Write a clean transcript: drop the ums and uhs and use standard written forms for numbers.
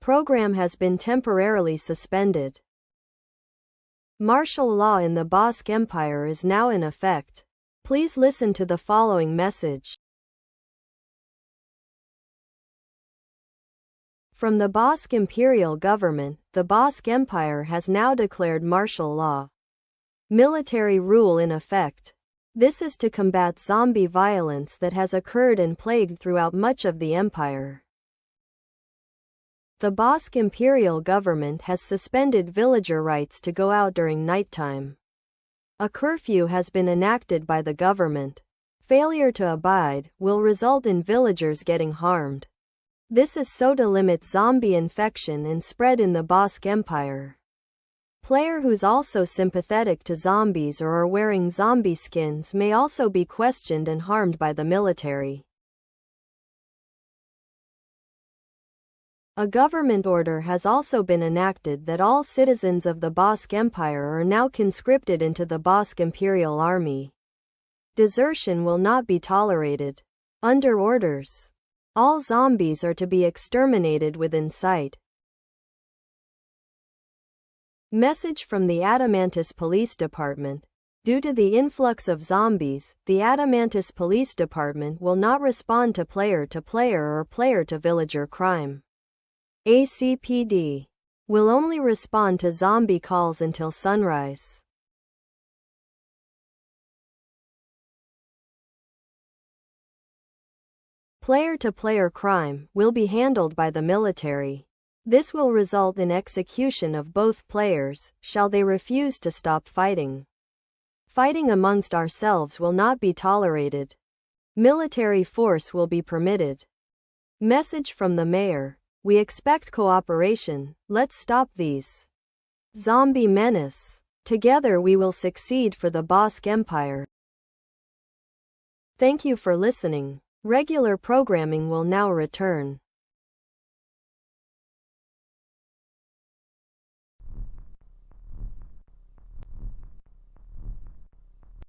Program has been temporarily suspended. Martial law in the Bosque Empire is now in effect. Please listen to the following message. From the Bosque Imperial Government, the Bosque Empire has now declared martial law. Military rule in effect. This is to combat zombie violence that has occurred and plagued throughout much of the empire. The Bosque Imperial Government has suspended villager rights to go out during nighttime. A curfew has been enacted by the government. Failure to abide will result in villagers getting harmed. This is so to limit zombie infection and spread in the Bosque Empire. Player who's also sympathetic to zombies or are wearing zombie skins may also be questioned and harmed by the military. A government order has also been enacted that all citizens of the Bosque Empire are now conscripted into the Bosque Imperial Army. Desertion will not be tolerated. Under orders, all zombies are to be exterminated within sight. Message from the Adamantis Police Department. Due to the influx of zombies, the Adamantis Police Department will not respond to player or player to villager crime. ACPD will only respond to zombie calls until sunrise. Player crime will be handled by the military. This will result in execution of both players, shall they refuse to stop fighting. Fighting amongst ourselves will not be tolerated. Military force will be permitted. Message from the mayor. We expect cooperation. Let's stop these zombie menace. Together we will succeed for the Bosque Empire. Thank you for listening. Regular programming will now return.